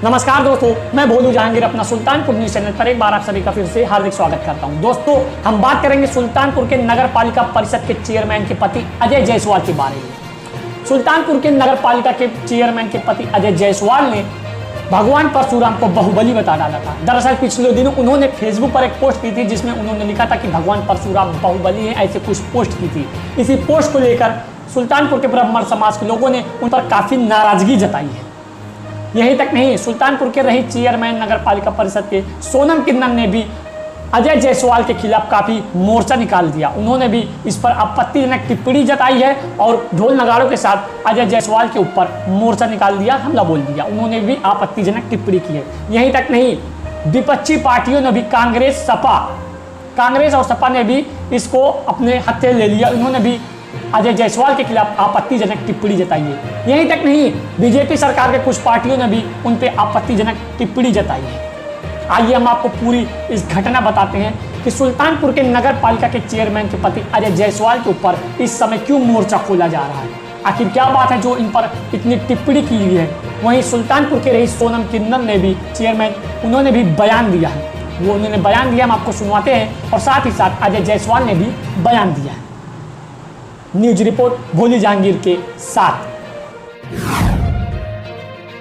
नमस्कार दोस्तों, मैं भोलू जहांगीर अपना सुल्तानपुर न्यूज चैनल पर एक बार आप सभी का फिर से हार्दिक स्वागत करता हूं। दोस्तों, हम बात करेंगे सुल्तानपुर के नगर पालिका परिषद के चेयरमैन के पति अजय जायसवाल के बारे में। सुल्तानपुर के नगर पालिका के चेयरमैन के पति अजय जायसवाल ने भगवान परशुराम को बाहुबली बता डाला था। दरअसल पिछले दिनों उन्होंने फेसबुक पर एक पोस्ट की थी जिसमें उन्होंने लिखा था कि भगवान परशुराम बाहुबली हैं, ऐसे कुछ पोस्ट की थी। इसी पोस्ट को लेकर सुल्तानपुर के ब्राह्मण समाज के लोगों ने उन पर काफी नाराजगी जताई है। यही तक नहीं, सुल्तानपुर के रही चेयरमैन नगर पालिका परिषद के सोनम किन्नर ने भी अजय जायसवाल के खिलाफ काफी मोर्चा निकाल दिया। उन्होंने भी इस पर आपत्तिजनक टिप्पणी जताई है और ढोल नगाड़ों के साथ अजय जायसवाल के ऊपर मोर्चा निकाल दिया, हमला बोल दिया। उन्होंने भी आपत्तिजनक टिप्पणी की है। यही तक नहीं, विपक्षी पार्टियों ने भी कांग्रेस और सपा ने भी इसको अपने हत्थे ले लिया। उन्होंने भी अजय जायसवाल के खिलाफ आपत्तिजनक टिप्पणी जताई है। यहीं तक नहीं, बीजेपी सरकार के कुछ पार्टियों ने भी उन पे आपत्तिजनक टिप्पणी जताई है। आइए हम आपको पूरी इस घटना बताते हैं कि सुल्तानपुर के नगर पालिका के चेयरमैन के पति अजय जायसवाल के ऊपर इस समय क्यों मोर्चा खोला जा रहा है। आखिर क्या बात है जो इन पर इतनी टिप्पणी की गई है। वहीं सुल्तानपुर के रही सोनम किन्नर ने भी उन्होंने भी बयान दिया है। उन्होंने बयान दिया, हम आपको सुनवाते हैं, और साथ ही साथ अजय जायसवाल ने भी बयान दिया है। न्यूज रिपोर्ट भोलू जहांगीर के साथ।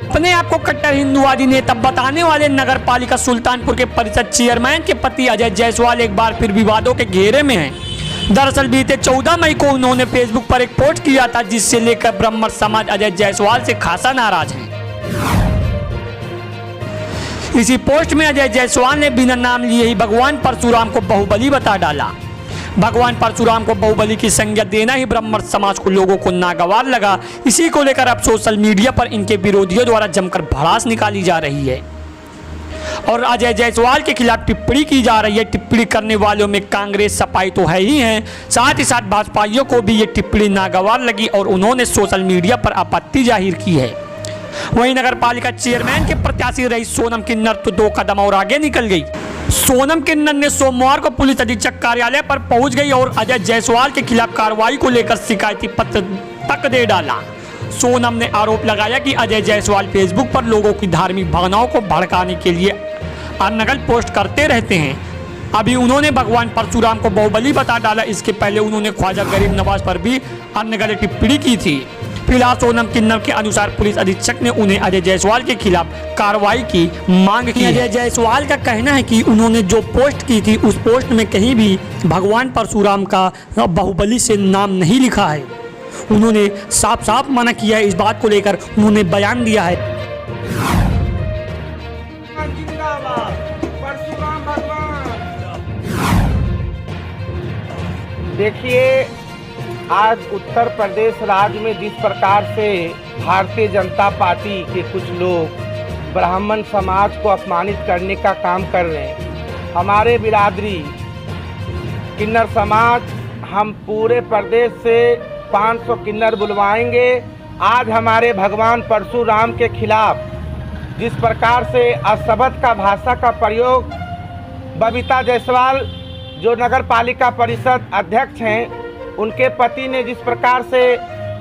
अपने आप को कट्टर हिंदुवादी नेता बताने वाले नगर पालिका सुल्तानपुर के परिषद चेयरमैन के पति अजय जायसवाल एक बार फिर विवादों के घेरे में हैं। दरअसल बीते 14 मई को उन्होंने फेसबुक पर एक पोस्ट किया था जिससे लेकर ब्राह्मण समाज अजय जायसवाल से खासा नाराज है। इसी पोस्ट में अजय जायसवाल ने बिना नाम लिए ही भगवान परशुराम को बाहुबली बता डाला। भगवान परशुराम को बाहुबली की संज्ञा देना ही ब्राह्मण समाज को लोगों को नागवार लगा। इसी को लेकर अब सोशल मीडिया पर इनके विरोधियों द्वारा जमकर भड़ास निकाली जा रही है और अजय जायसवाल के खिलाफ टिप्पणी की जा रही है। टिप्पणी करने वालों में कांग्रेस सपाई तो है ही है, साथ ही साथ भाजपाइयों को भी ये टिप्पणी नागवार लगी और उन्होंने सोशल मीडिया पर आपत्ति जाहिर की है। वहीं नगर पालिका चेयरमैन के प्रत्याशी रही सोनम किन्नर तो 2 कदम और आगे निकल गई। सोनम किन्नर ने सोमवार को पुलिस अधीक्षक कार्यालय पर पहुंच गई और अजय जायसवाल के खिलाफ कार्रवाई को लेकर शिकायती पत्र तक दे डाला। सोनम ने आरोप लगाया कि अजय जायसवाल फेसबुक पर लोगों की धार्मिक भावनाओं को भड़काने के लिए अनर्गल पोस्ट करते रहते हैं। अभी उन्होंने भगवान परशुराम को बाहुबली बता डाला। इसके पहले उन्होंने ख्वाजा गरीब नवाज पर भी अनर्गल टिप्पणी की थी। फिलहाल सोनम किन्नर के अनुसार पुलिस अधीक्षक ने उन्हें अजय जायसवाल के खिलाफ कार्रवाई की मांग की। अजय जायसवाल का कहना है कि उन्होंने जो पोस्ट की थी उस पोस्ट में कहीं भी भगवान परशुराम का बाहुबली से नाम नहीं लिखा है। उन्होंने साफ साफ मना किया है। इस बात को लेकर उन्होंने बयान दिया है। देखिए, आज उत्तर प्रदेश राज्य में जिस प्रकार से भारतीय जनता पार्टी के कुछ लोग ब्राह्मण समाज को अपमानित करने का काम कर रहे हैं, हमारे बिरादरी किन्नर समाज, हम पूरे प्रदेश से 500 किन्नर बुलवाएंगे। आज हमारे भगवान परशुराम के खिलाफ जिस प्रकार से अशब्द का भाषा का प्रयोग बबीता जायसवाल जो नगर पालिका परिषद अध्यक्ष हैं, उनके पति ने जिस प्रकार से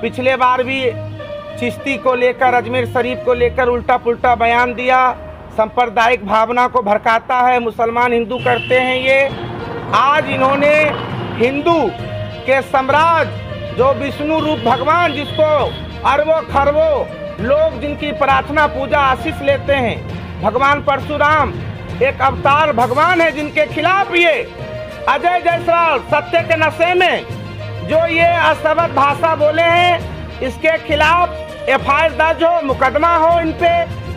पिछले बार भी चिश्ती को लेकर, अजमेर शरीफ को लेकर उल्टा पुल्टा बयान दिया, सांप्रदायिक भावना को भड़काता है, मुसलमान हिंदू करते हैं ये। आज इन्होंने हिंदू के साम्राज्य जो विष्णु रूप भगवान, जिसको अरबों खरबों लोग जिनकी प्रार्थना पूजा आशीष लेते हैं, भगवान परशुराम एक अवतार भगवान है, जिनके खिलाफ ये अजय जायसवाल सत्य के नशे में जो ये अशब्द भाषा बोले हैं, इसके खिलाफ एफआईआर दर्ज हो, मुकदमा हो इन पे।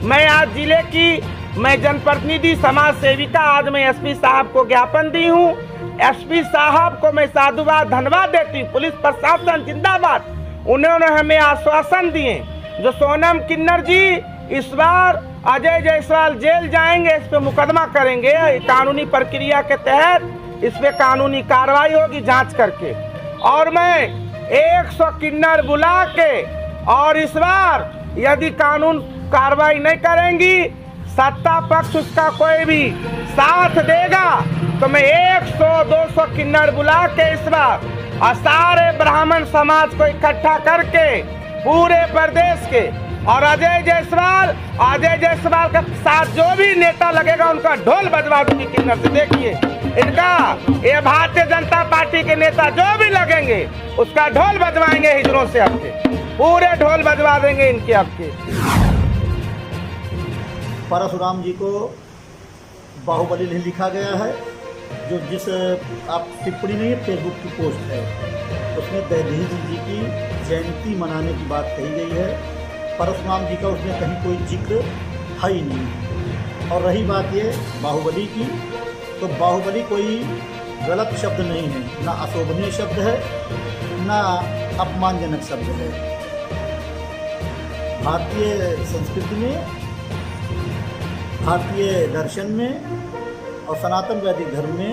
मैं आज जिले की जनप्रतिनिधि समाज सेविका, आज मैं एसपी साहब को ज्ञापन दी हूँ। एसपी साहब को मैं साधुवाद धन्यवाद देती हूँ। पुलिस प्रशासन जिंदाबाद। उन्होंने हमें आश्वासन दिए जो सोनम किन्नर जी इस बार अजय जायसवाल जेल जाएंगे, इस पे मुकदमा करेंगे, कानूनी प्रक्रिया के तहत इस पे कानूनी कार्रवाई होगी जांच करके। और मैं 100 किन्नर बुला के, और इस बार यदि कानून कार्रवाई नहीं करेंगी, सत्ता पक्ष उसका कोई भी साथ देगा, तो मैं 100-200 किन्नर बुला के इस बार और सारे ब्राह्मण समाज को इकट्ठा करके पूरे प्रदेश के और अजय जायसवाल के साथ जो भी नेता लगेगा उनका ढोल बजवा दूंगी किन्नर से। देखिए इनका, ये भारतीय जनता पार्टी के नेता जो भी लगेंगे उसका ढोल बजवाएंगे हिजड़ों से आपके, पूरे ढोल बजवा देंगे इनके आपके। परशुराम जी को बाहुबली नहीं लिखा गया है। जो जिस आप टिप्पणी नहीं है, फेसबुक की पोस्ट है, उसमें दहलीज जी की जयंती मनाने की बात कही गई है। परशुराम जी का उसमें कहीं कोई जिक्र है ही नहीं। और रही बात ये बाहुबली की, तो बाहुबली कोई गलत शब्द नहीं है, ना अशोभनीय शब्द है, ना अपमानजनक शब्द है। भारतीय संस्कृति में, भारतीय दर्शन में और सनातन वैदिक धर्म में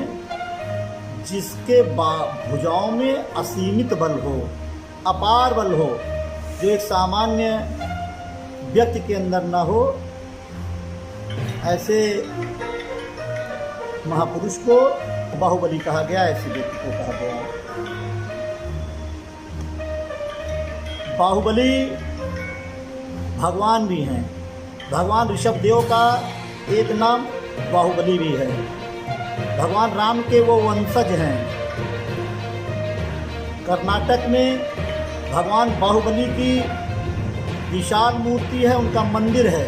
जिसके भुजाओं में असीमित बल हो, अपार बल हो, जो एक सामान्य व्यक्ति के अंदर ना हो, ऐसे महापुरुष को बाहुबली कहा गया, ऐसे व्यक्ति को कहा गया। बाहुबली भगवान भी हैं। भगवान ऋषभदेव का एक नाम बाहुबली भी है। भगवान राम के वो वंशज हैं। कर्नाटक में भगवान बाहुबली की विशाल मूर्ति है, उनका मंदिर है।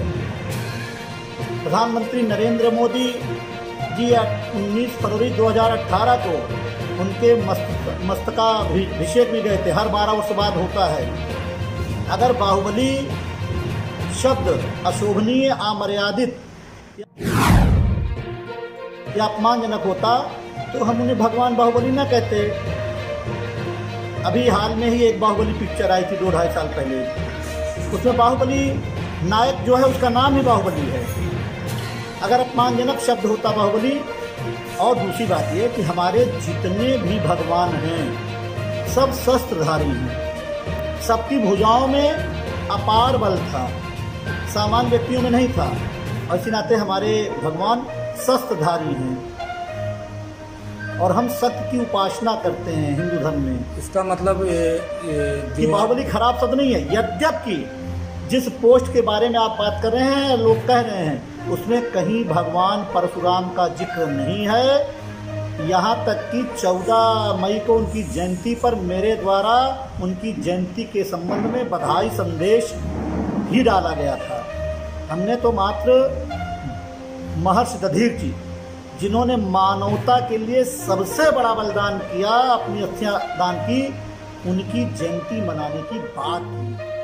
प्रधानमंत्री नरेंद्र मोदी जी 19 फरवरी 2018 को उनके मस्तकाभिषेक में गए थे। हर 12 वर्ष बाद होता है। अगर बाहुबली शब्द अशोभनीय, अमर्यादित या अपमानजनक होता तो हम उन्हें भगवान बाहुबली ना कहते। अभी हाल में ही एक बाहुबली पिक्चर आई थी 2-2.5 साल पहले, उसमें बाहुबली नायक जो है उसका नाम ही बाहुबली है। अगर अपमानजनक शब्द होता बाहुबली। और दूसरी बात यह कि हमारे जितने भी भगवान हैं सब शस्त्रधारी हैं। सबकी भुजाओं में अपार बल था, सामान्य व्यक्तियों में नहीं था। और इसी नाते हमारे भगवान शस्त्रधारी हैं और हम सत्य की उपासना करते हैं हिंदू धर्म में। इसका मतलब कि बाहुबली खराब शब्द नहीं है। यद्यपि जिस पोस्ट के बारे में आप बात कर रहे हैं, लोग कह रहे हैं, उसमें कहीं भगवान परशुराम का जिक्र नहीं है। यहाँ तक कि 14 मई को उनकी जयंती पर मेरे द्वारा उनकी जयंती के संबंध में बधाई संदेश भी डाला गया था। हमने तो मात्र महर्षि दधीर जी, जिन्होंने मानवता के लिए सबसे बड़ा बलिदान किया, अपनी अस्थियां दान की, उनकी जयंती मनाने की बात की।